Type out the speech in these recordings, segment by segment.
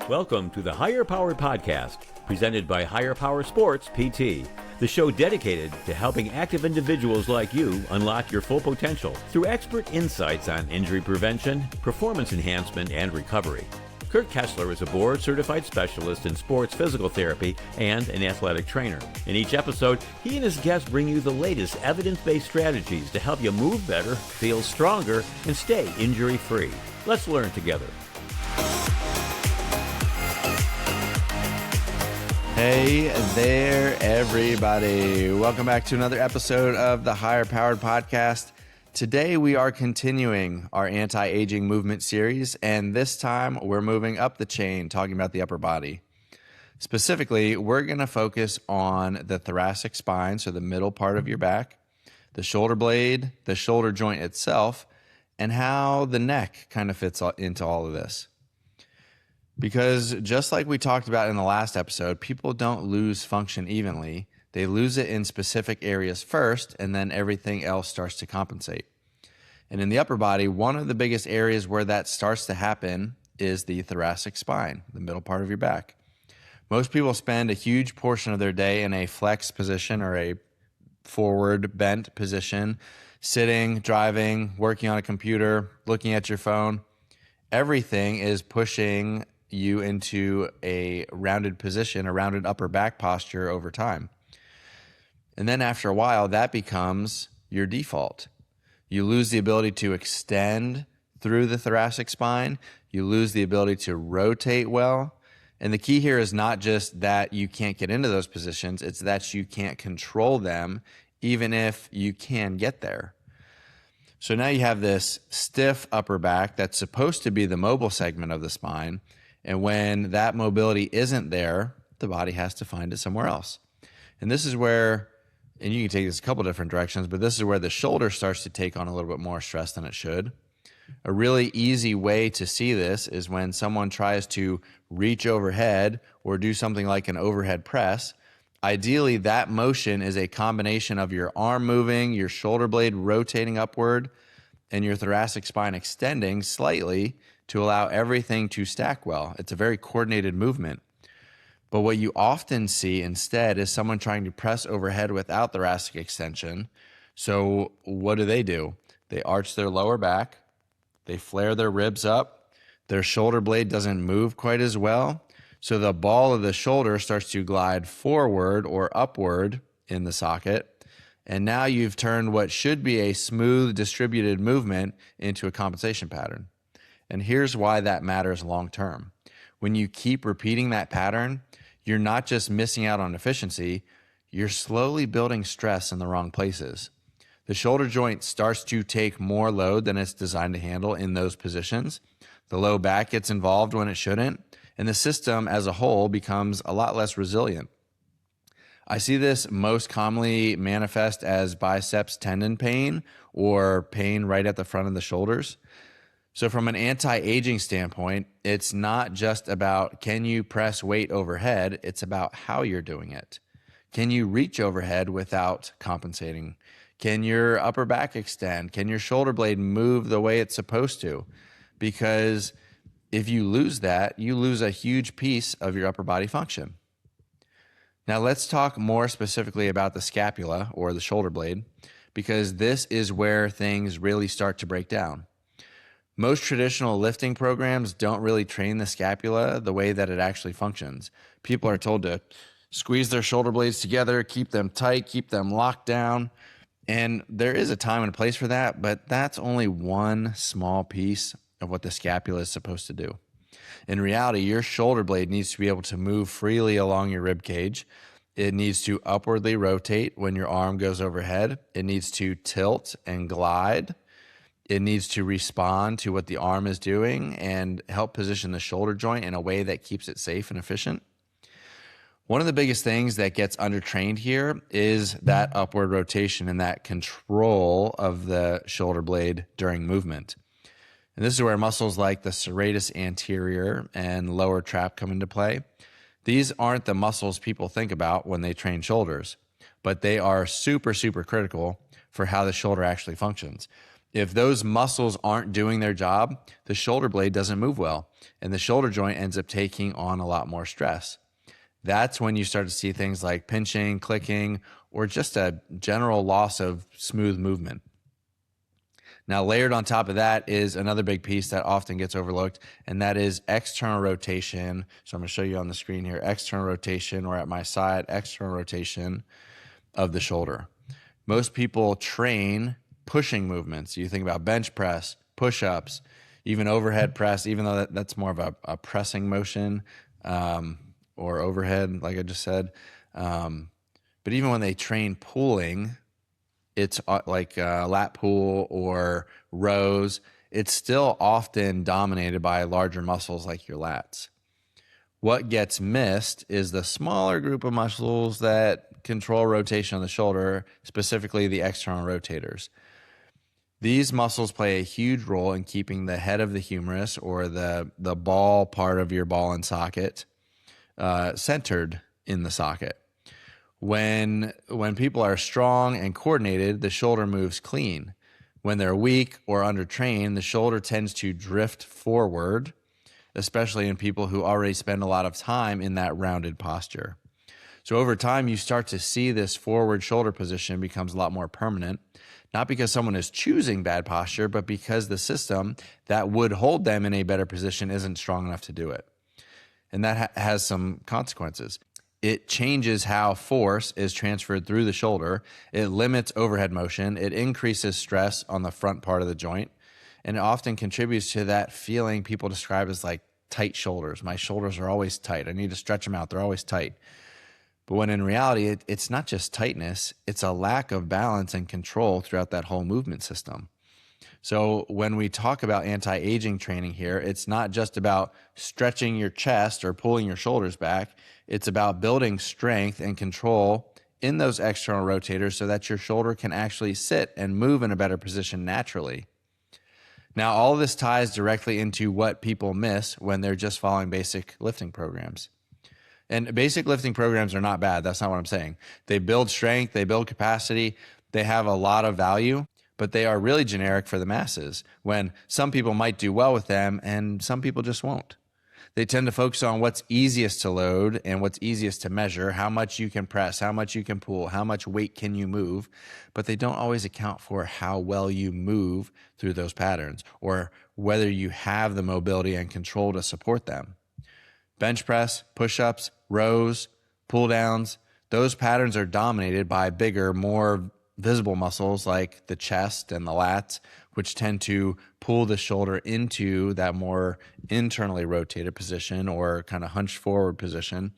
Welcome to the Higher Power Podcast, presented by Higher Power Sports PT, the show dedicated to helping active individuals like you unlock your full potential through expert insights on injury prevention, performance enhancement, and recovery. Kurt Kessler is a board-certified specialist in sports physical therapy and an athletic trainer. In each episode, he and his guests bring you the latest evidence-based strategies to help you move better, feel stronger, and stay injury-free. Let's learn together. Hey there, everybody. Welcome back to another episode of the Higher Powered Podcast. Today, we are continuing our anti-aging movement series, and this time we're moving up the chain, talking about the upper body. Specifically, we're going to focus on the thoracic spine, so the middle part of your back, the shoulder blade, the shoulder joint itself, and how the neck kind of fits into all of this. Because just like we talked about in the last episode, people don't lose function evenly. They lose it in specific areas first, and then everything else starts to compensate. And in the upper body, one of the biggest areas where that starts to happen is the thoracic spine, the middle part of your back. Most people spend a huge portion of their day in a flex position or a forward bent position, sitting, driving, working on a computer, looking at your phone. Everything is pushing you into a rounded position, a rounded upper back posture over time. And then after a while, that becomes your default. You lose the ability to extend through the thoracic spine. You lose the ability to rotate well. And the key here is not just that you can't get into those positions, it's that you can't control them, even if you can get there. So now you have this stiff upper back that's supposed to be the mobile segment of the spine. And when that mobility isn't there, the body has to find it somewhere else. And this is where, and you can take this a couple different directions, but this is where the shoulder starts to take on a little bit more stress than it should. A really easy way to see this is when someone tries to reach overhead or do something like an overhead press. Ideally, that motion is a combination of your arm moving, your shoulder blade rotating upward, and your thoracic spine extending slightly to allow everything to stack well. It's a very coordinated movement. But what you often see instead is someone trying to press overhead without thoracic extension. So what do? They arch their lower back, they flare their ribs up, their shoulder blade doesn't move quite as well. So the ball of the shoulder starts to glide forward or upward in the socket. And now you've turned what should be a smooth distributed movement into a compensation pattern. And here's why that matters long term. When you keep repeating that pattern, you're not just missing out on efficiency, you're slowly building stress in the wrong places. The shoulder joint starts to take more load than it's designed to handle in those positions. The low back gets involved when it shouldn't, and the system as a whole becomes a lot less resilient. I see this most commonly manifest as biceps tendon pain or pain right at the front of the shoulders. So from an anti-aging standpoint, it's not just about can you press weight overhead, it's about how you're doing it. Can you reach overhead without compensating? Can your upper back extend? Can your shoulder blade move the way it's supposed to? Because if you lose that, you lose a huge piece of your upper body function. Now let's talk more specifically about the scapula or the shoulder blade, because this is where things really start to break down. Most traditional lifting programs don't really train the scapula the way that it actually functions. People are told to squeeze their shoulder blades together, keep them tight, keep them locked down. And there is a time and a place for that, but that's only one small piece of what the scapula is supposed to do. In reality, your shoulder blade needs to be able to move freely along your rib cage. It needs to upwardly rotate when your arm goes overhead. It needs to tilt and glide. It needs to respond to what the arm is doing and help position the shoulder joint in a way that keeps it safe and efficient. One of the biggest things that gets undertrained here is that upward rotation and that control of the shoulder blade during movement. And this is where muscles like the serratus anterior and lower trap come into play. These aren't the muscles people think about when they train shoulders, but they are super, super critical for how the shoulder actually functions. If those muscles aren't doing their job, the shoulder blade doesn't move well, and the shoulder joint ends up taking on a lot more stress. That's when you start to see things like pinching, clicking, or just a general loss of smooth movement. Now, layered on top of that is another big piece that often gets overlooked, and that is external rotation. So I'm going to show you on the screen here, external rotation, or at my side, external rotation of the shoulder. Most people train pushing movements. You think about bench press, push-ups, even overhead press, even though that's more of a pressing motion, or overhead, like I just said. But even when they train pulling, it's like lat pull or rows, it's still often dominated by larger muscles like your lats. What gets missed is the smaller group of muscles that control rotation on the shoulder, specifically the external rotators. These muscles play a huge role in keeping the head of the humerus, or the ball part of your ball and socket, centered in the socket. When people are strong and coordinated, the shoulder moves clean. When they're weak or undertrained, the shoulder tends to drift forward, especially in people who already spend a lot of time in that rounded posture. So over time, you start to see this forward shoulder position becomes a lot more permanent, not because someone is choosing bad posture, but because the system that would hold them in a better position isn't strong enough to do it. And that has some consequences. It changes how force is transferred through the shoulder. It limits overhead motion. It increases stress on the front part of the joint. And it often contributes to that feeling people describe as like tight shoulders. My shoulders are always tight. I need to stretch them out. They're always tight. But when in reality, it's not just tightness, it's a lack of balance and control throughout that whole movement system. So when we talk about anti-aging training here, it's not just about stretching your chest or pulling your shoulders back. It's about building strength and control in those external rotators so that your shoulder can actually sit and move in a better position naturally. Now, all of this ties directly into what people miss when they're just following basic lifting programs. And basic lifting programs are not bad. That's not what I'm saying. They build strength, they build capacity, they have a lot of value, but they are really generic for the masses, when some people might do well with them and some people just won't. They tend to focus on what's easiest to load and what's easiest to measure, how much you can press, how much you can pull, how much weight can you move, but they don't always account for how well you move through those patterns or whether you have the mobility and control to support them. Bench press, push-ups, rows, pull downs, those patterns are dominated by bigger, more visible muscles like the chest and the lats, which tend to pull the shoulder into that more internally rotated position or kind of hunched forward position.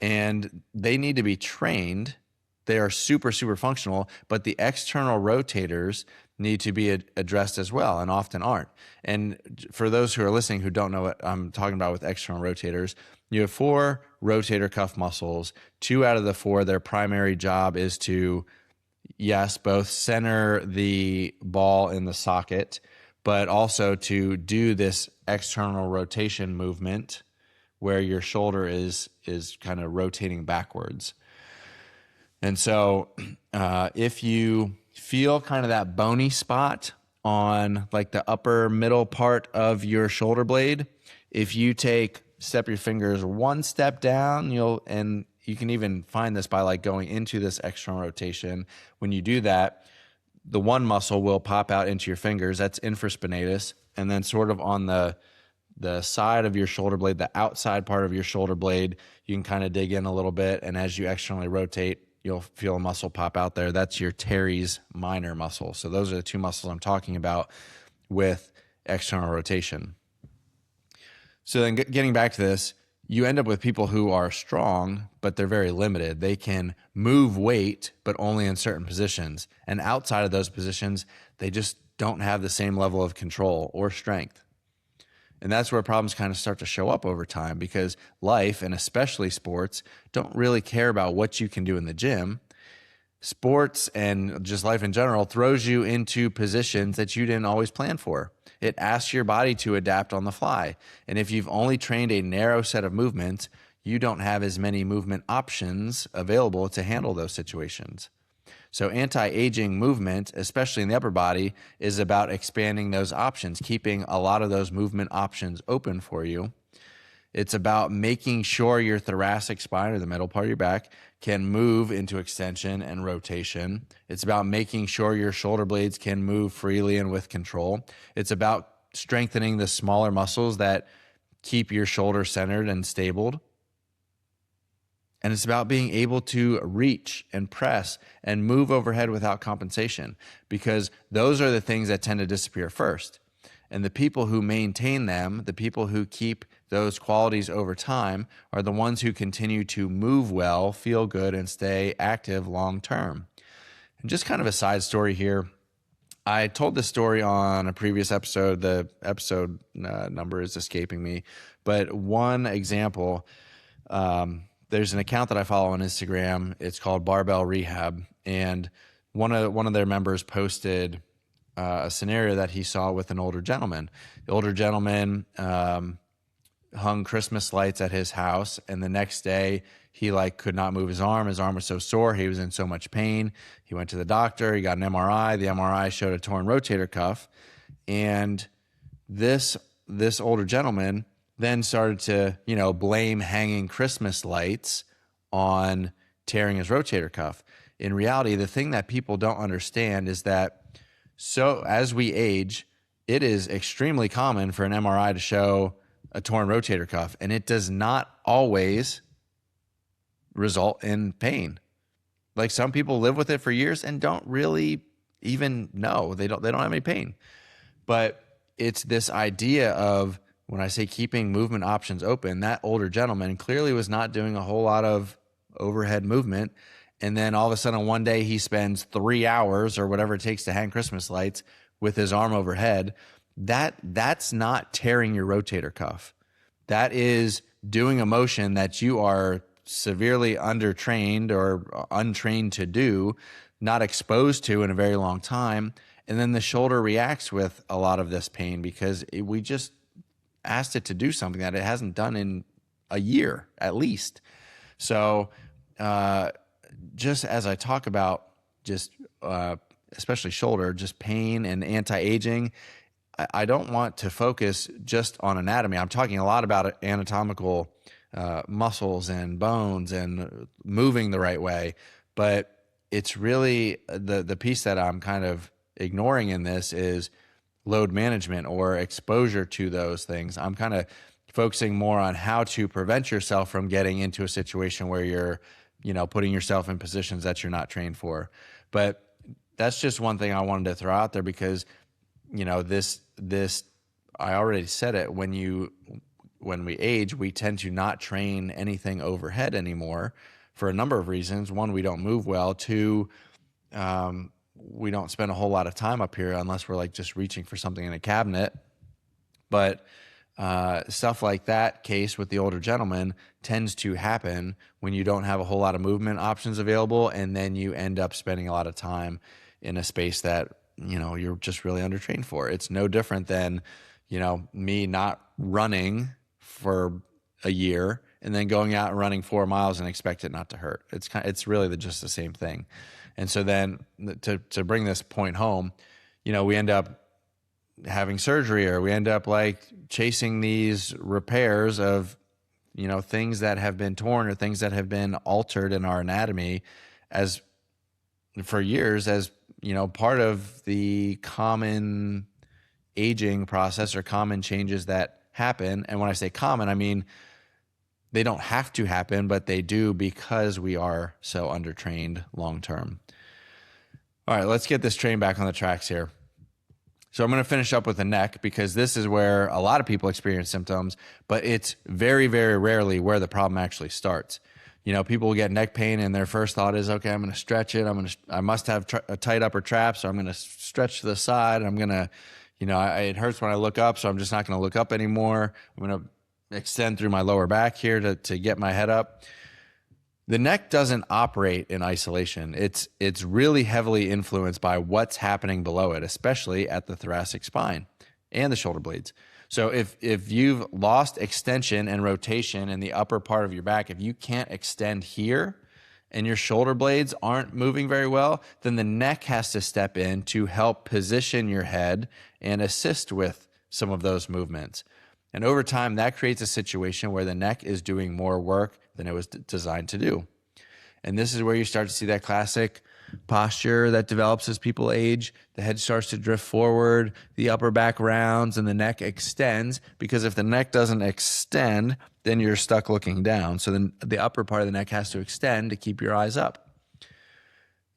And they need to be trained. They are super, super functional, but the external rotators need to be addressed as well, and often aren't. And for those who are listening who don't know what I'm talking about with external rotators, you have 4 rotator cuff muscles. 2 out of the 4, their primary job is to, yes, both center the ball in the socket, but also to do this external rotation movement where your shoulder is kind of rotating backwards. And so if you feel kind of that bony spot on like the upper middle part of your shoulder blade, if you step your fingers one step down, and you can even find this by like going into this external rotation. When you do that, the one muscle will pop out into your fingers. That's infraspinatus. And then sort of on the side of your shoulder blade, the outside part of your shoulder blade, you can kind of dig in a little bit. And as you externally rotate, you'll feel a muscle pop out there. That's your teres minor muscle. So those are the 2 muscles I'm talking about with external rotation. So then getting back to this, you end up with people who are strong, but they're very limited. They can move weight, but only in certain positions. And outside of those positions, they just don't have the same level of control or strength. And that's where problems kind of start to show up over time, because life, and especially sports, don't really care about what you can do in the gym. Sports and just life in general throws you into positions that you didn't always plan for. It asks your body to adapt on the fly. And if you've only trained a narrow set of movements, you don't have as many movement options available to handle those situations. So anti-aging movement, especially in the upper body, is about expanding those options, keeping a lot of those movement options open for you. It's about making sure your thoracic spine, or the middle part of your back, can move into extension and rotation. It's about making sure your shoulder blades can move freely and with control. It's about strengthening the smaller muscles that keep your shoulder centered and stable. And it's about being able to reach and press and move overhead without compensation, because those are the things that tend to disappear first. And the people who maintain them, the people who keep those qualities over time, are the ones who continue to move well, feel good, and stay active long term. And just kind of a side story here. I told this story on a previous episode. The episode number is escaping me. But one example, there's an account that I follow on Instagram. It's called Barbell Rehab. And one of their members posted a scenario that he saw with an older gentleman. The older gentleman hung Christmas lights at his house, and the next day he could not move his arm. His arm was so sore, he was in so much pain. He went to the doctor, he got an MRI. The MRI showed a torn rotator cuff, and this older gentleman then started to blame hanging Christmas lights on tearing his rotator cuff. In reality, the thing that people don't understand is that as we age, it is extremely common for an MRI to show a torn rotator cuff, and it does not always result in pain. Some people live with it for years and don't really even know. They don't have any pain. But it's this idea of, when I say keeping movement options open, that older gentleman clearly was not doing a whole lot of overhead movement. And then all of a sudden one day he spends 3 hours or whatever it takes to hang Christmas lights with his arm overhead. That's not tearing your rotator cuff. That is doing a motion that you are severely undertrained or untrained to do, not exposed to in a very long time. And then the shoulder reacts with a lot of this pain because we just asked it to do something that it hasn't done in a year at least. So just as I talk about especially shoulder, just pain and anti-aging, I don't want to focus just on anatomy. I'm talking a lot about anatomical muscles and bones and moving the right way, but it's really the piece that I'm kind of ignoring in this is load management or exposure to those things. I'm kind of focusing more on how to prevent yourself from getting into a situation where you're, putting yourself in positions that you're not trained for. But that's just one thing I wanted to throw out there because, this I already said it. When we age, we tend to not train anything overhead anymore for a number of reasons. One, we don't move well. Two, we don't spend a whole lot of time up here unless we're just reaching for something in a cabinet. But stuff like that case with the older gentleman tends to happen when you don't have a whole lot of movement options available, and then you end up spending a lot of time in a space that you're just really undertrained for. It's no different than me not running for a year and then going out and running 4 miles and expect it not to hurt. It's really just the same thing. And so then to bring this point home, we end up having surgery, or we end up chasing these repairs of, things that have been torn or things that have been altered in our anatomy as for years as, part of the common aging process or common changes that happen. And when I say common, I mean, they don't have to happen, but they do because we are so undertrained long-term. All right, let's get this train back on the tracks here. So I'm going to finish up with the neck because this is where a lot of people experience symptoms, but it's very, very rarely where the problem actually starts. People will get neck pain and their first thought is, okay, I'm going to stretch it. I must have a tight upper trap, so I'm going to stretch to the side. I'm going to, it hurts when I look up, so I'm just not going to look up anymore. I'm going to extend through my lower back here to get my head up. The neck doesn't operate in isolation. It's really heavily influenced by what's happening below it, especially at the thoracic spine and the shoulder blades. So if you've lost extension and rotation in the upper part of your back, if you can't extend here and your shoulder blades aren't moving very well, then the neck has to step in to help position your head and assist with some of those movements. And over time, that creates a situation where the neck is doing more work than it was designed to do. And this is where you start to see that classic posture that develops as people age. The head starts to drift forward, the upper back rounds, and the neck extends, because if the neck doesn't extend, then you're stuck looking down. So then the upper part of the neck has to extend to keep your eyes up.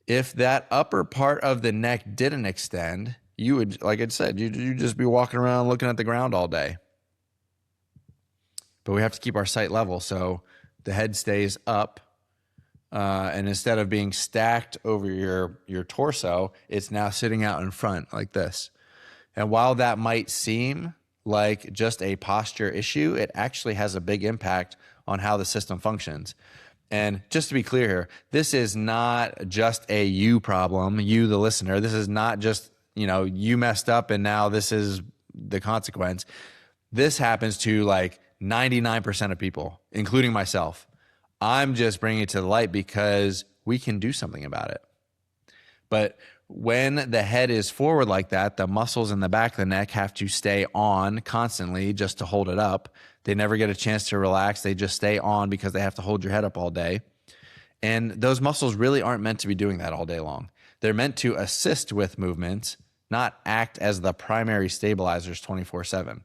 If that upper part of the neck didn't extend, you would, like I said, you'd just be walking around looking at the ground all day. But we have to keep our sight level, so the head stays up. And instead of being stacked over your torso, it's now sitting out in front like this. And while that might seem like just a posture issue, it actually has a big impact on how the system functions. And just to be clear here, this is not just a you problem, you the listener. This is not just, you messed up and now this is the consequence. This happens to like 99% of people, including myself. I'm just bringing it to the light because we can do something about it. But when the head is forward like that, the muscles in the back of the neck have to stay on constantly just to hold it up. They never get a chance to relax. They just stay on because they have to hold your head up all day. And those muscles really aren't meant to be doing that all day long. They're meant to assist with movements, not act as the primary stabilizers 24/7.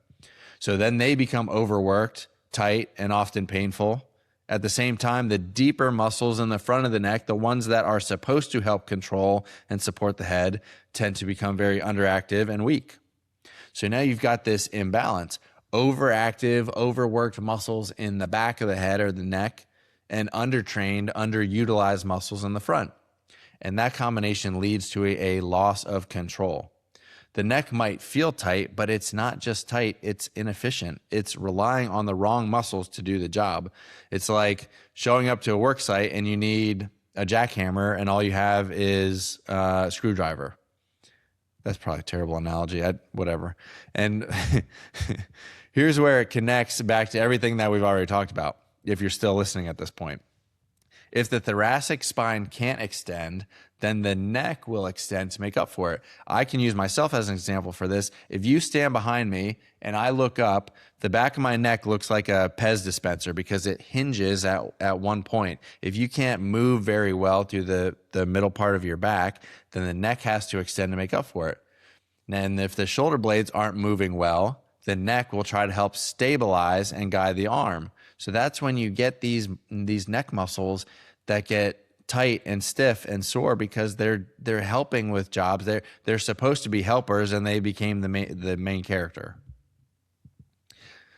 So then they become overworked, tight, and often painful. At the same time, the deeper muscles in the front of the neck, the ones that are supposed to help control and support the head, tend to become very underactive and weak. So now you've got this imbalance: overactive, overworked muscles in the back of the head or the neck, and undertrained, underutilized muscles in the front. And that combination leads to a loss of control. The neck might feel tight, but it's not just tight, it's inefficient. It's relying on the wrong muscles to do the job. It's like showing up to a work site and you need a jackhammer and all you have is a screwdriver. That's probably a terrible analogy, whatever. And here's where it connects back to everything that we've already talked about, if you're still listening at this point. If the thoracic spine can't extend, then the neck will extend to make up for it. I can use myself as an example for this. If you stand behind me and I look up, the back of my neck looks like a Pez dispenser because it hinges at one point. If you can't move very well through the middle part of your back, then the neck has to extend to make up for it. And if the shoulder blades aren't moving well, the neck will try to help stabilize and guide the arm. So that's when you get these neck muscles that get tight and stiff and sore because they're helping with jobs. They're supposed to be helpers, and they became the main character.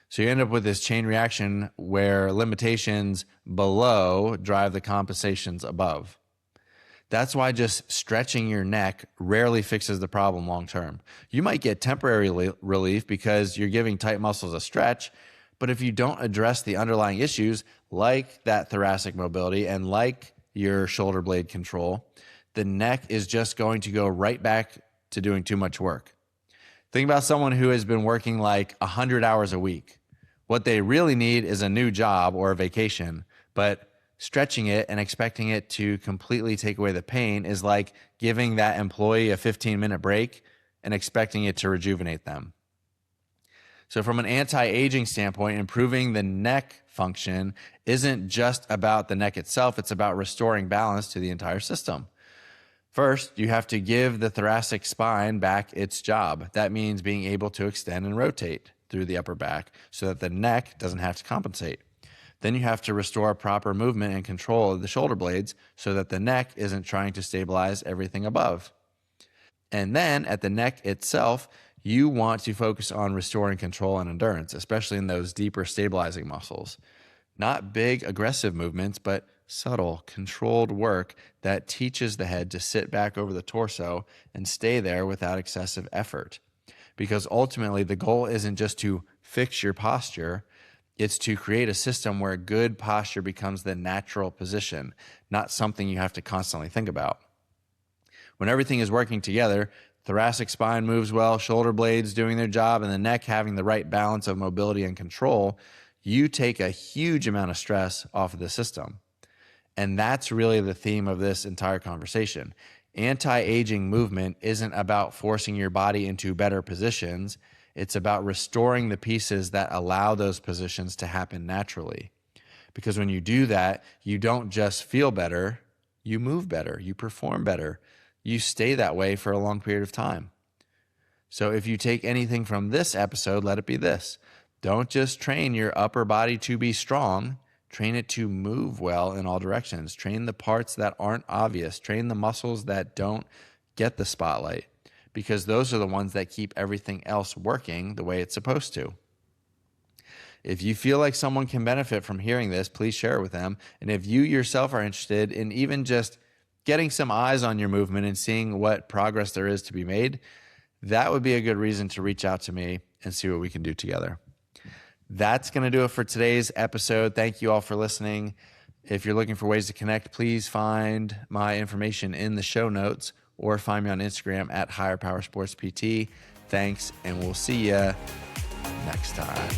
So you end up with this chain reaction where limitations below drive the compensations above. That's why just stretching your neck rarely fixes the problem long term. You might get temporary relief because you're giving tight muscles a stretch, but if you don't address the underlying issues like that thoracic mobility and like your shoulder blade control, the neck is just going to go right back to doing too much work. Think about someone who has been working like 100 hours a week. What they really need is a new job or a vacation, but stretching it and expecting it to completely take away the pain is like giving that employee a 15-minute break and expecting it to rejuvenate them. So from an anti-aging standpoint, improving the neck function isn't just about the neck itself, it's about restoring balance to the entire system. First, you have to give the thoracic spine back its job. That means being able to extend and rotate through the upper back so that the neck doesn't have to compensate. Then you have to restore proper movement and control of the shoulder blades so that the neck isn't trying to stabilize everything above. And then at the neck itself, you want to focus on restoring control and endurance, especially in those deeper stabilizing muscles. Not big aggressive movements, but subtle, controlled work that teaches the head to sit back over the torso and stay there without excessive effort. Because ultimately, the goal isn't just to fix your posture, it's to create a system where good posture becomes the natural position, not something you have to constantly think about. When everything is working together, thoracic spine moves well, shoulder blades doing their job, and the neck having the right balance of mobility and control, you take a huge amount of stress off of the system. And that's really the theme of this entire conversation. Anti-aging movement isn't about forcing your body into better positions. It's about restoring the pieces that allow those positions to happen naturally. Because when you do that, you don't just feel better, you move better, you perform better, you stay that way for a long period of time. So if you take anything from this episode, let it be this. Don't just train your upper body to be strong. Train it to move well in all directions. Train the parts that aren't obvious. Train the muscles that don't get the spotlight, because those are the ones that keep everything else working the way it's supposed to. If you feel like someone can benefit from hearing this, please share it with them. And if you yourself are interested in even just getting some eyes on your movement and seeing what progress there is to be made, that would be a good reason to reach out to me and see what we can do together. That's going to do it for today's episode. Thank you all for listening. If you're looking for ways to connect, please find my information in the show notes or find me on Instagram at Higher Power Sports PT. Thanks, and we'll see you next time.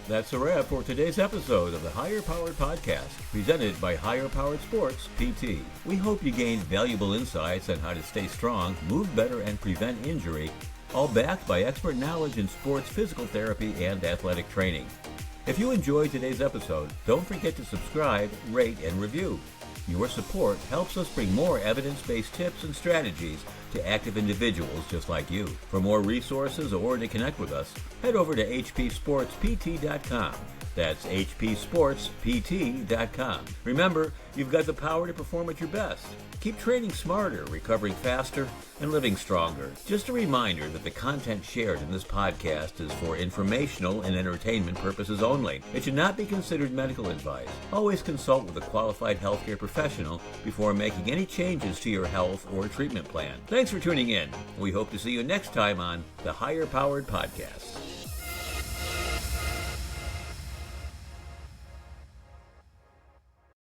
That's a wrap for today's episode of the Higher Powered Podcast, presented by Higher Powered Sports PT. We hope you gained valuable insights on how to stay strong, move better, and prevent injury, all backed by expert knowledge in sports physical therapy and athletic training. If you enjoyed today's episode, don't forget to subscribe, rate, and review. Your support helps us bring more evidence-based tips and strategies to active individuals just like you. For more resources or to connect with us, head over to hpsportspt.com. That's hpsportspt.com. Remember, you've got the power to perform at your best. Keep training smarter, recovering faster, and living stronger. Just a reminder that the content shared in this podcast is for informational and entertainment purposes only. It should not be considered medical advice. Always consult with a qualified healthcare professional before making any changes to your health or treatment plan. Thanks for tuning in. We hope to see you next time on the Higher Powered Podcast.